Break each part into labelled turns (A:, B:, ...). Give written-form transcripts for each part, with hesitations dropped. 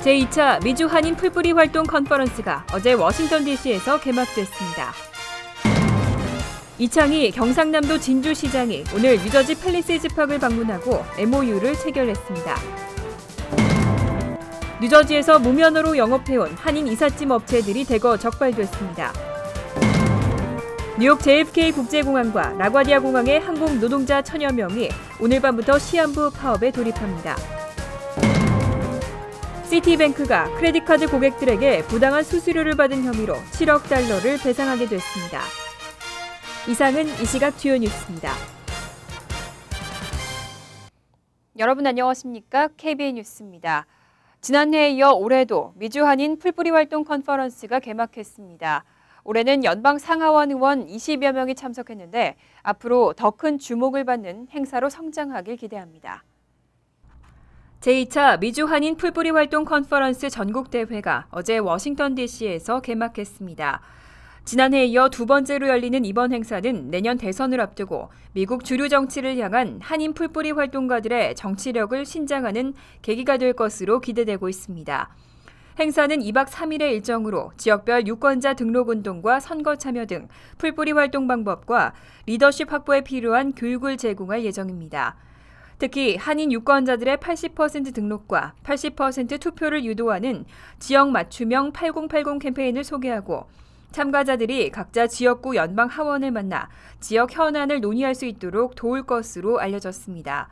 A: 제2차 미주 한인 풀뿌리 활동 컨퍼런스가 어제 워싱턴 DC에서 개막됐습니다. 이창희 경상남도 진주시장이 오늘 뉴저지 팰리세이즈 파크를 방문하고 MOU를 체결했습니다. 뉴저지에서 무면허로 영업해온 한인 이삿짐 업체들이 대거 적발됐습니다. 뉴욕 JFK 국제공항과 라과디아 공항의 항공 노동자 1000여 명이 오늘 밤부터 시한부 파업에 돌입합니다. 시티뱅크가 크레딧카드 고객들에게 부당한 수수료를 받은 혐의로 7억 달러를 배상하게 됐습니다. 이상은 이 시각 주요 뉴스입니다. 여러분 안녕하십니까? KBN 뉴스입니다. 지난해에 이어 올해도 미주 한인 풀뿌리 활동 컨퍼런스가 개막했습니다. 올해는 연방 상하원 의원 20여 명이 참석했는데 앞으로 더 큰 주목을 받는 행사로 성장하길 기대합니다. 제2차 미주 한인 풀뿌리 활동 컨퍼런스 전국대회가 어제 워싱턴 DC에서 개막했습니다. 지난해에 이어 두 번째로 열리는 이번 행사는 내년 대선을 앞두고 미국 주류 정치를 향한 한인 풀뿌리 활동가들의 정치력을 신장하는 계기가 될 것으로 기대되고 있습니다. 행사는 2박 3일의 일정으로 지역별 유권자 등록 운동과 선거 참여 등 풀뿌리 활동 방법과 리더십 확보에 필요한 교육을 제공할 예정입니다. 특히 한인 유권자들의 80% 등록과 80% 투표를 유도하는 지역 맞춤형 8080 캠페인을 소개하고 참가자들이 각자 지역구 연방 하원을 만나 지역 현안을 논의할 수 있도록 도울 것으로 알려졌습니다.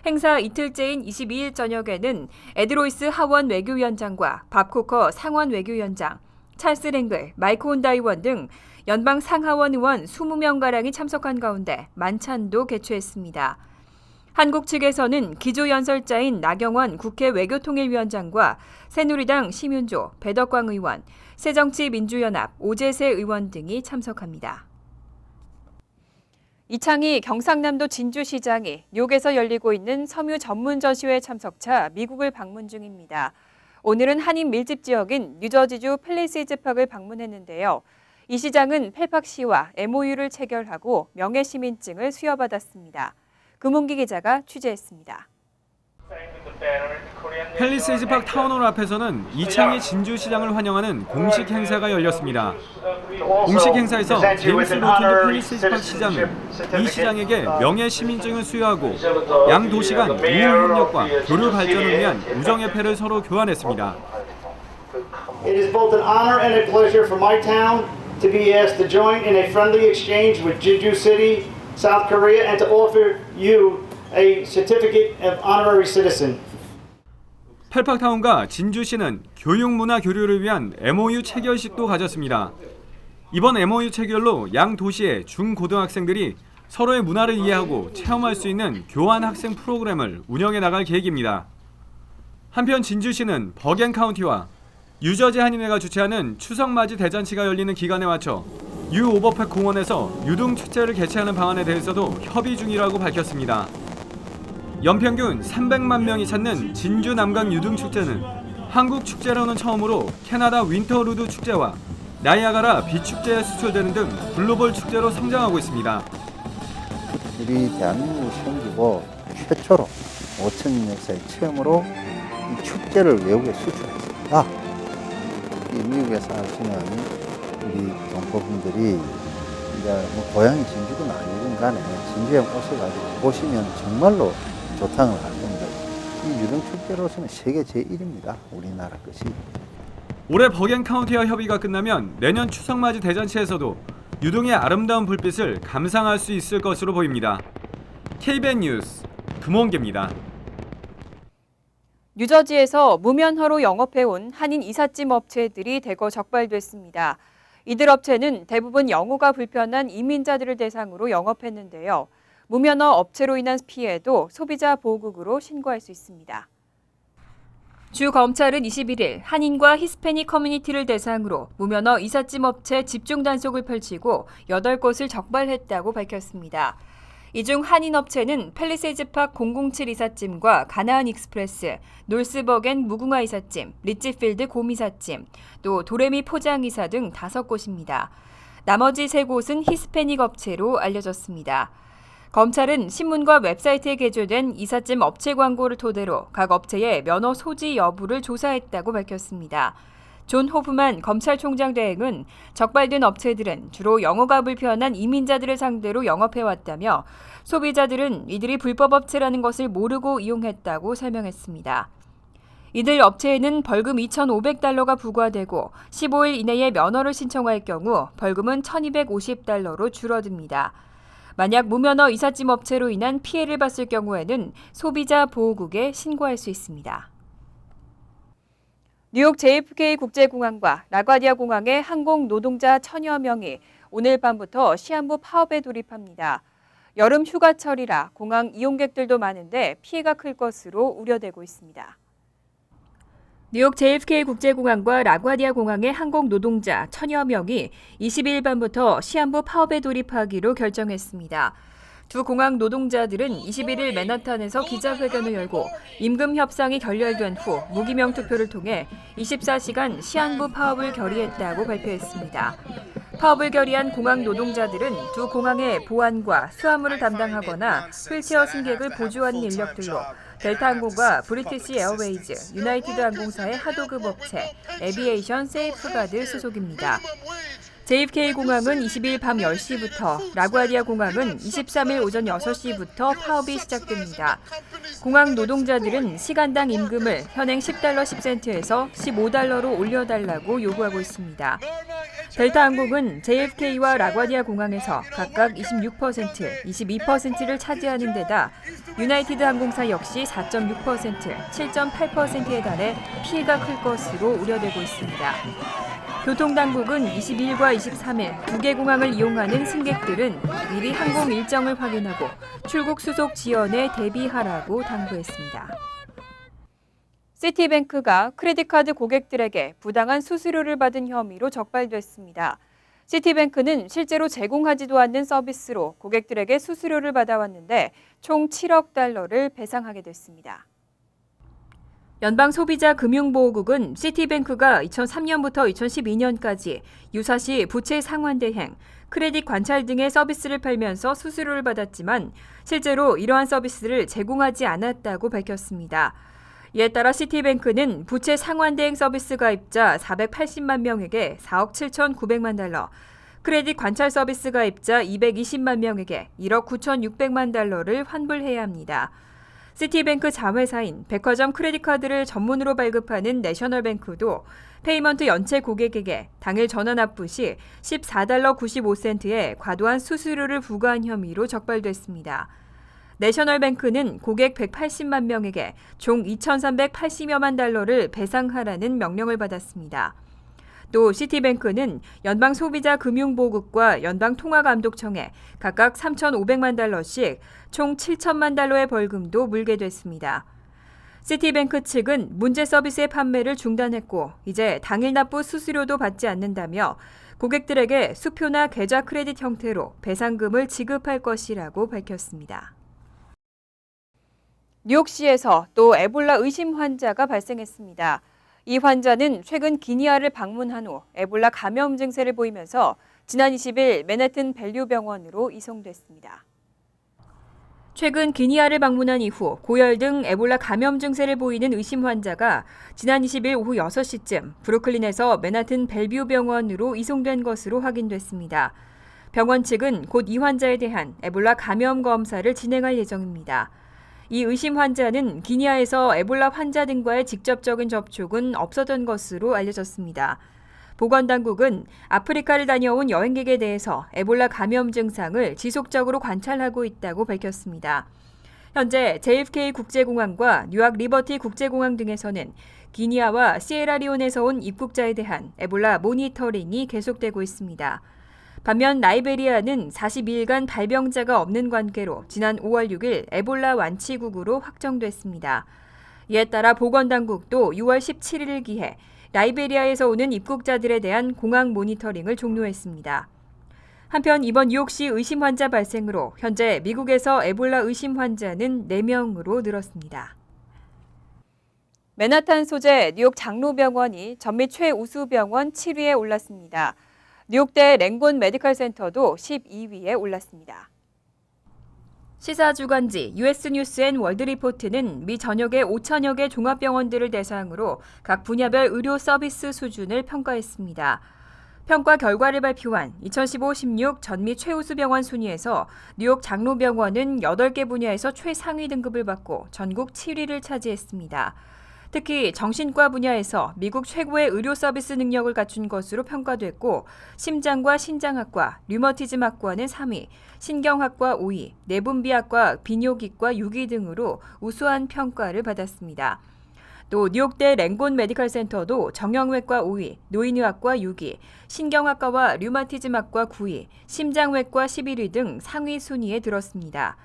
A: 행사 이틀째인 22일 저녁에는 에드 로이스 하원 외교위원장과 밥 코커 상원 외교위원장, 찰스 랭글, 마이크 혼다 의원 등 연방 상하원 의원 20명가량이 참석한 가운데 만찬도 개최했습니다. 한국 측에서는 기조연설자인 나경원 국회 외교통일위원장과 새누리당 심윤조, 배덕광 의원, 새정치민주연합 오재세 의원 등이 참석합니다. 이창희 경상남도 진주시장이 뉴욕에서 열리고 있는 섬유 전문 전시회 참석차 미국을 방문 중입니다. 오늘은 한인 밀집 지역인 뉴저지주 팰리세이즈 파크를 방문했는데요. 이 시장은 펠팍시와 MOU를 체결하고 명예시민증을 수여받았습니다. 금홍기 기자가 취재했습니다.
B: 팰리세이즈 파크 타운홀 앞에서는 이창희 진주시장을 환영하는 공식 행사가 열렸습니다. 공식 행사에서 제임스 로톤드 팰리세이즈 파크 시장은 이 시장에게 명예 시민증을 수여하고 양 도시 간 우호 협력과 교류 발전을 위한 우정의 패를 서로 교환했습니다.
C: It is both an honor and a pleasure for my town to be asked to join in a friendly exchange with Jeju City, South Korea, and to offer you a certificate of honorary citizen.
B: 펠팍타운과 진주시는 교육문화 교류를 위한 MOU 체결식도 가졌습니다. 이번 MOU 체결로 양 도시의 중고등학생들이 서로의 문화를 이해하고 체험할 수 있는 교환 학생 프로그램을 운영해 나갈 계획입니다. 한편 진주시는 버겐 카운티와 뉴저지 한인회가 주최하는 추석맞이 대잔치가 열리는 기간에 맞춰 유 오버팩 공원에서 유등 축제를 개최하는 방안에 대해서도 협의 중이라고 밝혔습니다. 연평균 300만 명이 찾는 진주 남강 유등 축제는 한국 축제로는 처음으로 캐나다 윈터루드 축제와 나이아가라 빛 축제에 수출되는 등 글로벌 축제로 성장하고 있습니다.
D: 우리 대한민국이 생기고 최초로 5,000년 역사의 처음으로 이 축제를 외국에 수출했습니다. 이 미국에서 하시는 우리 동포분들이 이제 뭐 고향이 진주든 아니든 간에 진주에 오셔가지고 보시면 정말로 조탕을 할 겁니다. 이 유등 축제로서는 세계 제1입니다. 우리나라 것이.
B: 올해 버겐 카운티와 협의가 끝나면 내년 추석맞이 대잔치에서도 유등의 아름다운 불빛을 감상할 수 있을 것으로 보입니다. KBN 뉴스 금원기입니다.
A: 뉴저지에서 무면허로 영업해온 한인 이삿짐 업체들이 대거 적발됐습니다. 이들 업체는 대부분 영어가 불편한 이민자들을 대상으로 영업했는데요. 무면허 업체로 인한 피해도 소비자 보호국으로 신고할 수 있습니다. 주 검찰은 21일 한인과 히스패닉 커뮤니티를 대상으로 무면허 이삿짐 업체 집중 단속을 펼치고 8곳을 적발했다고 밝혔습니다. 이 중 한인 업체는 팰리세이즈 파크 007 이삿짐과 가나안 익스프레스, 놀스버겐 무궁화 이삿짐, 리치필드 곰 이삿짐, 또 도레미 포장 이사 등 5곳입니다. 나머지 3곳은 히스패닉 업체로 알려졌습니다. 검찰은 신문과 웹사이트에 게재된 이삿짐 업체 광고를 토대로 각 업체의 면허 소지 여부를 조사했다고 밝혔습니다. 존 호프만 검찰총장 대행은 적발된 업체들은 주로 영어가 불편한 이민자들을 상대로 영업해왔다며 소비자들은 이들이 불법 업체라는 것을 모르고 이용했다고 설명했습니다. 이들 업체에는 벌금 2,500달러가 부과되고 15일 이내에 면허를 신청할 경우 벌금은 1,250달러로 줄어듭니다. 만약 무면허 이삿짐 업체로 인한 피해를 봤을 경우에는 소비자 보호국에 신고할 수 있습니다. 뉴욕 JFK 국제공항과 라과디아 공항의 항공 노동자 1,000여 명이 오늘 밤부터 시한부 파업에 돌입합니다. 여름 휴가철이라 공항 이용객들도 많은데 피해가 클 것으로 우려되고 있습니다. 뉴욕 JFK 국제공항과 라과디아 공항의 항공 노동자 1,000여 명이 22일 밤부터 시한부 파업에 돌입하기로 결정했습니다. 두 공항 노동자들은 21일 맨하탄에서 기자회견을 열고 임금 협상이 결렬된 후 무기명 투표를 통해 24시간 시한부 파업을 결의했다고 발표했습니다. 파업을 결의한 공항 노동자들은 두 공항의 보안과 수화물을 담당하거나 휠체어 승객을 보조하는 인력들로 델타 항공과 브리티시 에어웨이즈, 유나이티드 항공사의 하도급 업체, 에비에이션 세이프가드 소속입니다. JFK 공항은 20일 밤 10시부터, 라과디아 공항은 23일 오전 6시부터 파업이 시작됩니다. 공항 노동자들은 시간당 임금을 현행 $10 10센트에서 $15로 올려달라고 요구하고 있습니다. 델타 항공은 JFK와 라과디아 공항에서 각각 26%, 22%를 차지하는 데다 유나이티드 항공사 역시 4.6%, 7.8%에 달해 피해가 클 것으로 우려되고 있습니다. 교통당국은 22일과 23일 두 개 공항을 이용하는 승객들은 미리 항공 일정을 확인하고 출국 수속 지연에 대비하라고 당부했습니다. 시티뱅크가 크레딧카드 고객들에게 부당한 수수료를 받은 혐의로 적발됐습니다. 시티뱅크는 실제로 제공하지도 않는 서비스로 고객들에게 수수료를 받아왔는데 총 7억 달러를 배상하게 됐습니다. 연방소비자금융보호국은 시티뱅크가 2003년부터 2012년까지 유사시 부채 상환대행, 크레딧 관찰 등의 서비스를 팔면서 수수료를 받았지만 실제로 이러한 서비스를 제공하지 않았다고 밝혔습니다. 이에 따라 시티뱅크는 부채 상환대행 서비스 가입자 480만 명에게 4억 7,900만 달러, 크레딧 관찰 서비스 가입자 220만 명에게 1억 9,600만 달러를 환불해야 합니다. 시티뱅크 자회사인 백화점 크레딧카드를 전문으로 발급하는 내셔널뱅크도 페이먼트 연체 고객에게 당일 전화 납부 시 $14 95센트의 과도한 수수료를 부과한 혐의로 적발됐습니다. 내셔널뱅크는 고객 180만 명에게 총 2,380여만 달러를 배상하라는 명령을 받았습니다. 또 시티뱅크는 연방소비자금융보호국과 연방통화감독청에 각각 3,500만 달러씩 총 7천만 달러의 벌금도 물게 됐습니다. 시티뱅크 측은 문제 서비스의 판매를 중단했고 이제 당일 납부 수수료도 받지 않는다며 고객들에게 수표나 계좌 크레딧 형태로 배상금을 지급할 것이라고 밝혔습니다. 뉴욕시에서 또 에볼라 의심 환자가 발생했습니다. 이 환자는 최근 기니아를 방문한 후 에볼라 감염 증세를 보이면서 지난 20일 맨해튼 벨류 병원으로 이송됐습니다. 최근 기니아를 방문한 이후 고열 등 에볼라 감염 증세를 보이는 의심 환자가 지난 20일 오후 6시쯤 브루클린에서 맨해튼 벨뷰 병원으로 이송된 것으로 확인됐습니다. 병원 측은 곧 이 환자에 대한 에볼라 감염 검사를 진행할 예정입니다. 이 의심 환자는 기니아에서 에볼라 환자 등과의 직접적인 접촉은 없었던 것으로 알려졌습니다. 보건당국은 아프리카를 다녀온 여행객에 대해서 에볼라 감염 증상을 지속적으로 관찰하고 있다고 밝혔습니다. 현재 JFK 국제공항과 뉴욕 리버티 국제공항 등에서는 기니아와 시에라리온에서 온 입국자에 대한 에볼라 모니터링이 계속되고 있습니다. 반면 라이베리아는 42일간 발병자가 없는 관계로 지난 5월 6일 에볼라 완치국으로 확정됐습니다. 이에 따라 보건당국도 6월 17일을 기해 라이베리아에서 오는 입국자들에 대한 공항 모니터링을 종료했습니다. 한편 이번 뉴욕시 의심 환자 발생으로 현재 미국에서 에볼라 의심 환자는 4명으로 늘었습니다. 맨하탄 소재 뉴욕 장로병원이 전미 최우수 병원 7위에 올랐습니다. 뉴욕대 랭곤 메디컬 센터도 12위에 올랐습니다. 시사 주간지 US 뉴스 앤 월드 리포트는 미 전역의 5천여 개 종합병원들을 대상으로 각 분야별 의료 서비스 수준을 평가했습니다. 평가 결과를 발표한 2015-16 전미 최우수 병원 순위에서 뉴욕 장로병원은 8개 분야에서 최상위 등급을 받고 전국 7위를 차지했습니다. 특히 정신과 분야에서 미국 최고의 의료 서비스 능력을 갖춘 것으로 평가됐고 심장과 신장학과, 류머티즘학과는 3위, 신경학과 5위, 내분비학과, 비뇨기과 6위 등으로 우수한 평가를 받았습니다. 또 뉴욕대 랭곤 메디컬 센터도 정형외과 5위, 노인의학과 6위, 신경학과와 류마티즘학과 9위, 심장외과 11위 등 상위 순위에 들었습니다.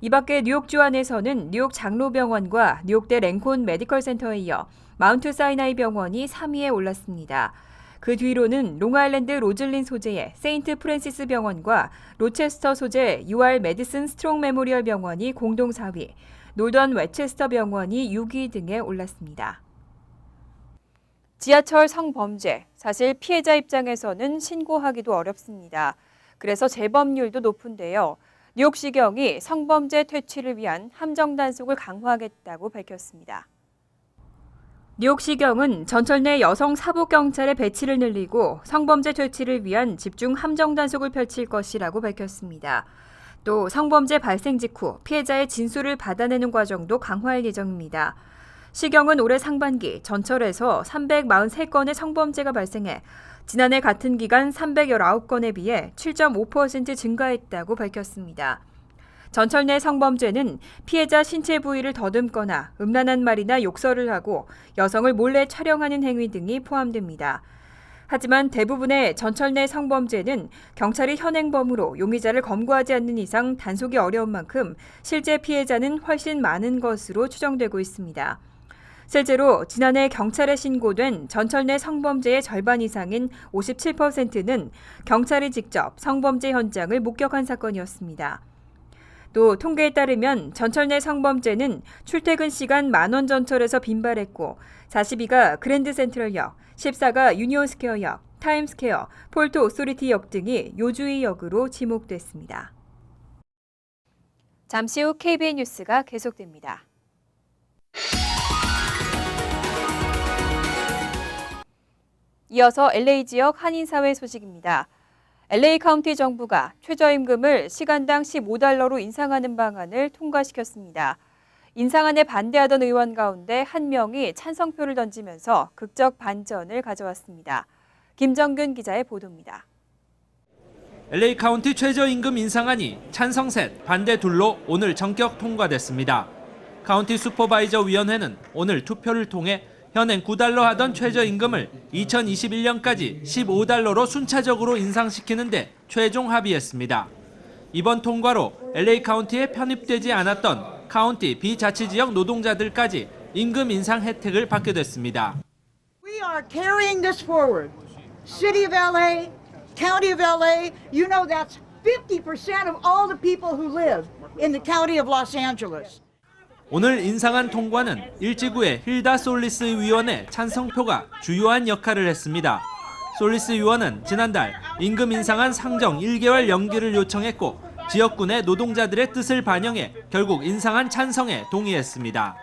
A: 이 밖에 뉴욕주 안에서는 뉴욕 장로병원과 뉴욕대 랭콘 메디컬 센터에 이어 마운트 사이나이 병원이 3위에 올랐습니다. 그 뒤로는 롱아일랜드 로즐린 소재의 세인트 프랜시스 병원과 로체스터 소재 UR 메디슨 스트롱 메모리얼 병원이 공동 4위, 놀던 웨체스터 병원이 6위 등에 올랐습니다. 지하철 성범죄, 사실 피해자 입장에서는 신고하기도 어렵습니다. 그래서 재범률도 높은데요. 뉴욕시경이 성범죄 퇴치를 위한 함정 단속을 강화하겠다고 밝혔습니다. 뉴욕시경은 전철 내 여성 사복경찰의 배치를 늘리고 성범죄 퇴치를 위한 집중 함정 단속을 펼칠 것이라고 밝혔습니다. 또 성범죄 발생 직후 피해자의 진술을 받아내는 과정도 강화할 예정입니다. 시경은 올해 상반기 전철에서 343건의 성범죄가 발생해 지난해 같은 기간 319건에 비해 7.5% 증가했다고 밝혔습니다. 전철 내 성범죄는 피해자 신체 부위를 더듬거나 음란한 말이나 욕설을 하고 여성을 몰래 촬영하는 행위 등이 포함됩니다. 하지만 대부분의 전철 내 성범죄는 경찰이 현행범으로 용의자를 검거하지 않는 이상 단속이 어려운 만큼 실제 피해자는 훨씬 많은 것으로 추정되고 있습니다. 실제로 지난해 경찰에 신고된 전철 내 성범죄의 절반 이상인 57%는 경찰이 직접 성범죄 현장을 목격한 사건이었습니다. 또 통계에 따르면 전철 내 성범죄는 출퇴근 시간 만원 전철에서 빈발했고 42가 그랜드 센트럴역, 14가 유니온스퀘어역, 타임스퀘어, 폴트 오소리티역 등이 요주의역으로 지목됐습니다. 잠시 후 KBN 뉴스가 계속됩니다. 이어서 LA 지역 한인사회 소식입니다. LA 카운티 정부가 최저임금을 시간당 15달러로 인상하는 방안을 통과시켰습니다. 인상안에 반대하던 의원 가운데 한 명이 찬성표를 던지면서 극적 반전을 가져왔습니다. 김정균 기자의 보도입니다.
E: LA 카운티 최저임금 인상안이 찬성 셋, 반대 둘로 오늘 전격 통과됐습니다. 카운티 슈퍼바이저 위원회는 오늘 투표를 통해 현행 9달러 하던 최저임금을 2021년까지 15달러로 순차적으로 인상시키는 데 최종 합의했습니다. 이번 통과로 LA 카운티에 편입되지 않았던 카운티 비자치지역 노동자들까지 임금 인상 혜택을 받게 됐습니다.
F: We are carrying this forward. City of LA, County of LA, you know that's 50% of all the people who live in the County of Los Angeles.
E: 오늘 인상안 통과는 일지구의 힐다 솔리스 의원의 찬성표가 주요한 역할을 했습니다. 솔리스 의원은 지난달 임금 인상안 상정 1개월 연기를 요청했고 지역군의 노동자들의 뜻을 반영해 결국 인상안 찬성에 동의했습니다.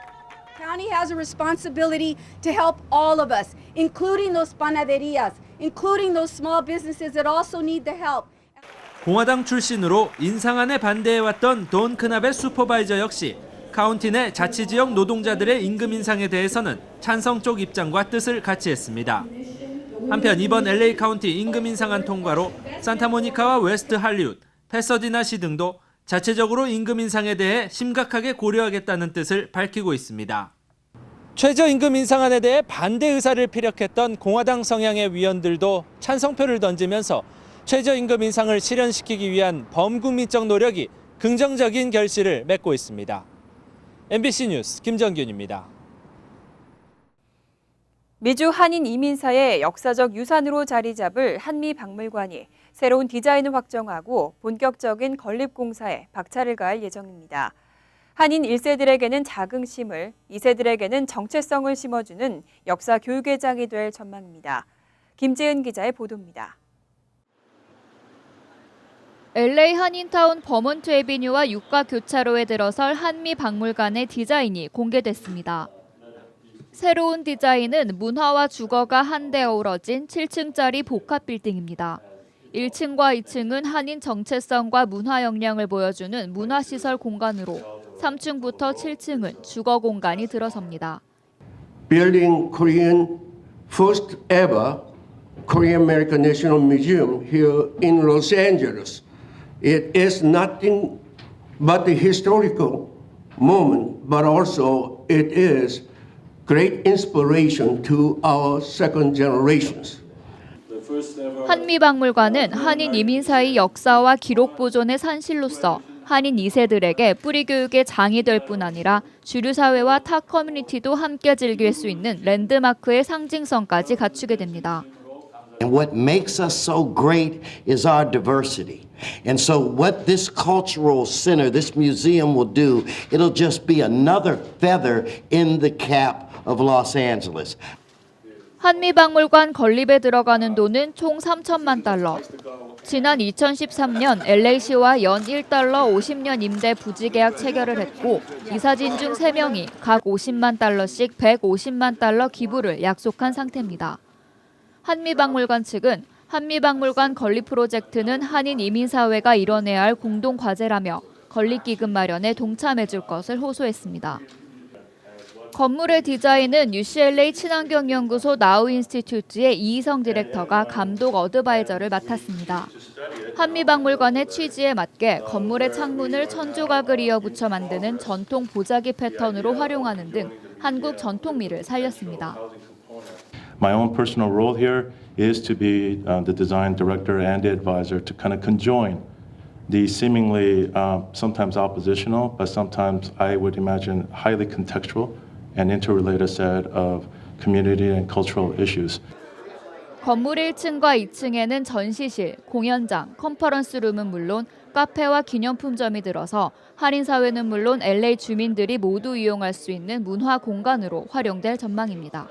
G: County has a responsibility to help all of us, including those panaderias, including those small businesses that also need the help.
E: 공화당 출신으로 인상안에 반대해왔던 돈 크납의 슈퍼바이저 역시 카운티 내 자치지역 노동자들의 임금 인상에 대해서는 찬성 쪽 입장과 뜻을 같이 했습니다. 한편 이번 LA 카운티 임금 인상안 통과로 산타모니카와 웨스트 할리우드, 패서디나시 등도 자체적으로 임금 인상에 대해 심각하게 고려하겠다는 뜻을 밝히고 있습니다. 최저임금 인상안에 대해 반대 의사를 피력했던 공화당 성향의 위원들도 찬성표를 던지면서 최저임금 인상을 실현시키기 위한 범국민적 노력이 긍정적인 결실을 맺고 있습니다. MBC 뉴스 김정균입니다.
A: 미주 한인 이민사의 역사적 유산으로 자리 잡을 한미박물관이 새로운 디자인을 확정하고 본격적인 건립공사에 박차를 가할 예정입니다. 한인 1세들에게는 자긍심을, 2세들에게는 정체성을 심어주는 역사 교육의 장이 될 전망입니다. 김재은 기자의 보도입니다.
H: LA 한인타운 버몬트 애비뉴와 육가 교차로에 들어설 한미박물관의 디자인이 공개됐습니다. 새로운 디자인은 문화와 주거가 한데 어우러진 7층짜리 복합 빌딩입니다. 1층과 2층은 한인 정체성과 문화 역량을 보여주는 문화시설 공간으로 3층부터 7층은 주거 공간이 들어섭니다.
I: Building Korean first ever Korean American National Museum here in Los Angeles. It is nothing but the historical moment, but also it is great inspiration to our second generations.
H: 한미박물관은 한인 이민 사이 역사와 기록 보존의 산실로서 한인 2세들에게 뿌리 교육의 장이 될 뿐 아니라 주류 사회와 타 커뮤니티도 함께 즐길 수 있는 랜드마크의 상징성까지 갖추게 됩니다.
J: And what makes us so great is our diversity. And so what this cultural center, this museum will do, it'll just be another feather in the cap of Los Angeles.
H: 한미박물관 건립에 들어가는 돈은 총 3천만 달러. 지난 2013년 LA시와 연 1달러 50년 임대 부지 계약 체결을 했고 이사진 중 3명이 각 50만 달러씩 150만 달러 기부를 약속한 상태입니다. 한미박물관 측은 한미박물관 건립 프로젝트는 한인 이민사회가 이뤄내야 할 공동과제라며 건립기금 마련에 동참해줄 것을 호소했습니다. 건물의 디자인은 UCLA 친환경연구소 나우 인스티튜트의 이희성 디렉터가 감독 어드바이저를 맡았습니다. 한미박물관의 취지에 맞게 건물의 창문을 천조각을 이어붙여 만드는 전통 보자기 패턴으로 활용하는 등 한국 전통미를 살렸습니다.
K: My own personal role here is to be the design director and the advisor to kind of conjoin the seemingly sometimes oppositional, but sometimes I would imagine highly contextual and interrelated set of community and cultural issues.
H: 건물 1층과 2층에는 전시실, 공연장, 컨퍼런스룸은 물론 카페와 기념품점이 들어서 한인 사회는 물론 LA 주민들이 모두 이용할 수 있는 문화 공간으로 활용될 전망입니다.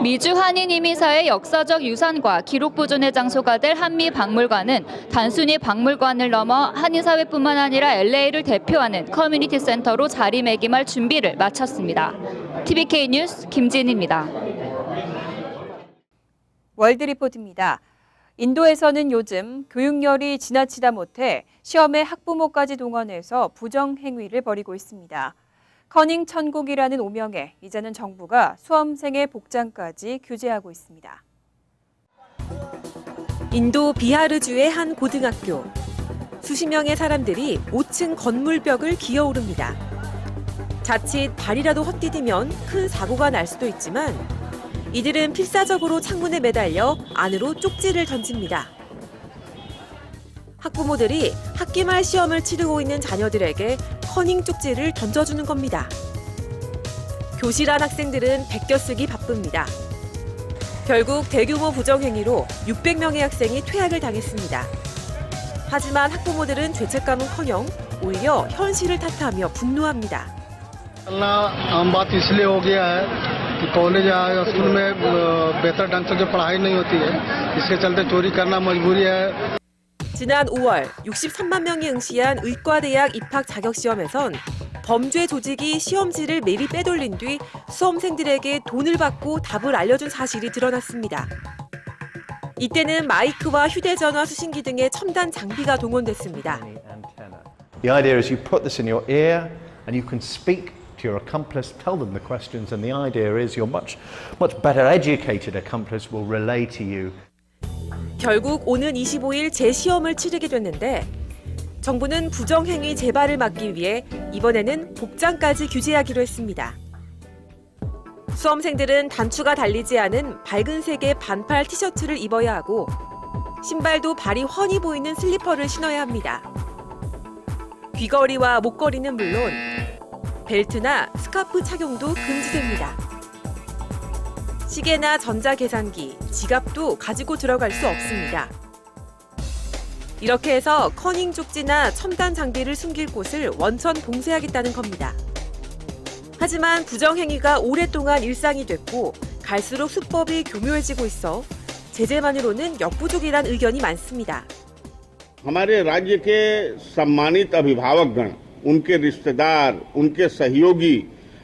H: 미주 한인 이민사의 역사적 유산과 기록 보존의 장소가 될 한미박물관은 단순히 박물관을 넘어 한인 사회뿐만 아니라 LA를 대표하는 커뮤니티 센터로 자리매김할 준비를 마쳤습니다. TVK 뉴스 김진희입니다.
A: 월드리포트입니다. 인도에서는 요즘 교육열이 지나치다 못해 시험에 학부모까지 동원해서 부정행위를 벌이고 있습니다. 커닝 천국이라는 오명에 이제는 정부가 수험생의 복장까지 규제하고 있습니다.
L: 인도 비하르주의 한 고등학교. 수십 명의 사람들이 5층 건물벽을 기어오릅니다. 자칫 발이라도 헛디디면 큰 사고가 날 수도 있지만 이들은 필사적으로 창문에 매달려 안으로 쪽지를 던집니다. 학부모들이 학기 말 시험을 치르고 있는 자녀들에게 커닝 쪽지를 던져주는 겁니다. 교실 안 학생들은 베껴쓰기 바쁩니다. 결국 대규모 부정행위로 600명의 학생이 퇴학을 당했습니다. 하지만 학부모들은 죄책감은커녕 오히려 현실을 탓하며 분노합니다. 지난 5월 63만 명이 응시한 의과대학 입학 자격시험에선 범죄 조직이 시험지를 미리 빼돌린 뒤 수험생들에게 돈을 받고 답을 알려준 사실이 드러났습니다. 이때는 마이크와 휴대전화 수신기 등의 첨단 장비가 동원됐습니다.
M: The idea is you put this in your ear and you can speak to your accomplice, tell them the questions, and the idea is your much better educated accomplice will relay to you.
L: 결국 오는 25일 재시험을 치르게 됐는데 정부는 부정행위 재발을 막기 위해 이번에는 복장까지 규제하기로 했습니다. 수험생들은 단추가 달리지 않은 밝은 색의 반팔 티셔츠를 입어야 하고 신발도 발이 훤히 보이는 슬리퍼를 신어야 합니다. 귀걸이와 목걸이는 물론 벨트나 스카프 착용도 금지됩니다. 시계나 전자계산기, 지갑도 가지고 들어갈 수 없습니다. 이렇게 해서 커닝 쪽지나 첨단 장비를 숨길 곳을 원천 봉쇄하겠다는 겁니다. 하지만 부정행위가 오랫동안 일상이 됐고 갈수록 수법이 교묘해지고 있어 제재만으로는 역부족이란 의견이 많습니다.
N: हमारे राज्य के सम्मानित अभिभावकगण, उनके रिश्तेदार, उनके सहयोगी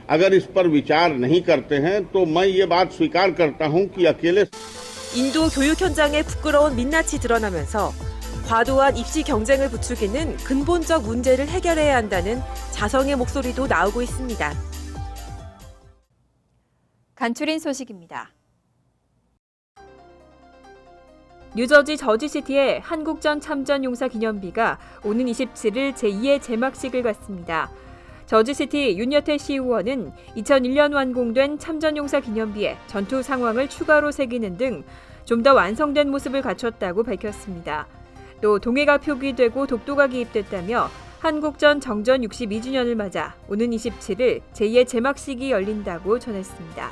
N: अगर इस पर विचार नहीं करते हैं तो मैं ये बात स्वीकार करता हूं कि अकेले
L: 인도 교육 현장에 부끄러운 민낯이 드러나면서 과도한 입시 경쟁을 부추기는 근본적 문제를 해결해야 한다는 자성의 목소리도 나오고 있습니다.
A: 간추린 소식입니다. 뉴저지 저지시티의 한국전 참전용사 기념비가 오는 27일 제2의 제막식을 갖습니다. 저지시티 윤여태 시의원은 2001년 완공된 참전용사 기념비에 전투 상황을 추가로 새기는 등 좀 더 완성된 모습을 갖췄다고 밝혔습니다. 또 동해가 표기되고 독도가 기입됐다며 한국전 정전 62주년을 맞아 오는 27일 제2의 제막식이 열린다고 전했습니다.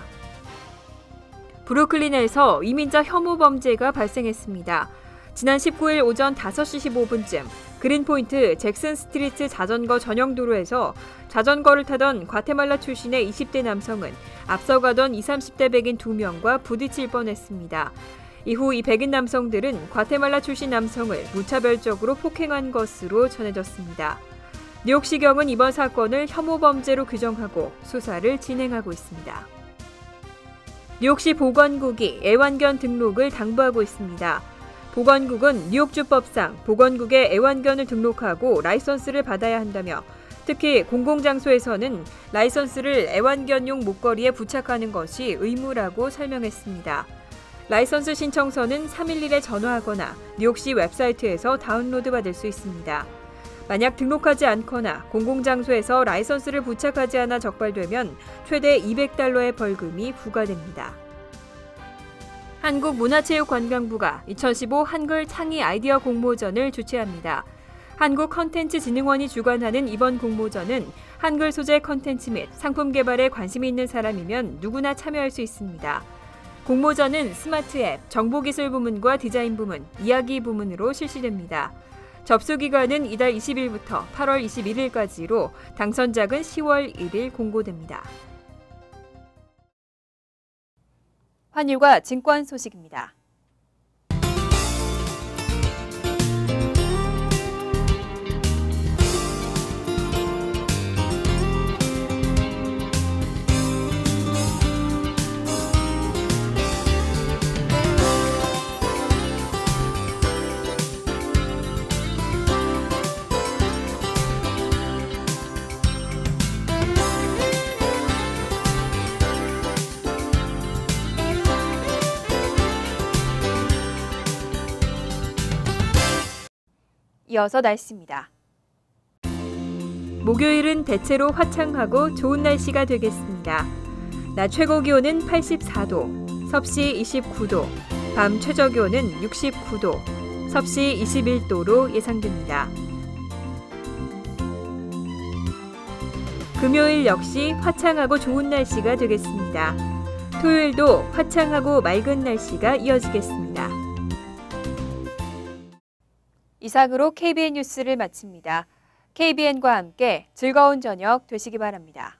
A: 브루클린에서 이민자 혐오 범죄가 발생했습니다. 지난 19일 오전 5시 15분쯤 그린포인트 잭슨 스트리트 자전거 전용 도로에서 자전거를 타던 과테말라 출신의 20대 남성은 앞서가던 20, 30대 백인 2명과 부딪힐 뻔했습니다. 이후 이 백인 남성들은 과테말라 출신 남성을 무차별적으로 폭행한 것으로 전해졌습니다. 뉴욕시경은 이번 사건을 혐오 범죄로 규정하고 수사를 진행하고 있습니다. 뉴욕시 보건국이 애완견 등록을 당부하고 있습니다. 보건국은 뉴욕주법상 보건국에 애완견을 등록하고 라이선스를 받아야 한다며 특히 공공장소에서는 라이선스를 애완견용 목걸이에 부착하는 것이 의무라고 설명했습니다. 라이선스 신청서는 311에 전화하거나 뉴욕시 웹사이트에서 다운로드 받을 수 있습니다. 만약 등록하지 않거나 공공장소에서 라이선스를 부착하지 않아 적발되면 최대 $200의 벌금이 부과됩니다. 한국문화체육관광부가 2015 한글 창의 아이디어 공모전을 주최합니다. 한국컨텐츠진흥원이 주관하는 이번 공모전은 한글 소재 컨텐츠 및 상품 개발에 관심이 있는 사람이면 누구나 참여할 수 있습니다. 공모전은 스마트 앱, 정보기술 부문과 디자인 부문, 이야기 부문으로 실시됩니다. 접수 기간은 이달 20일부터 8월 21일까지로 당선작은 10월 1일 공고됩니다. 환율과 증권 소식입니다. 이어서 날씨입니다. 목요일은 대체로 화창하고 좋은 날씨가 되겠습니다. 낮 최고 기온은 84도, 섭씨 29도, 밤 최저 기온은 69도, 섭씨 21도로 예상됩니다. 금요일 역시 화창하고 좋은 날씨가 되겠습니다. 토요일도 화창하고 맑은 날씨가 이어지겠습니다. 이상으로 KBN 뉴스를 마칩니다. KBN과 함께 즐거운 저녁 되시기 바랍니다.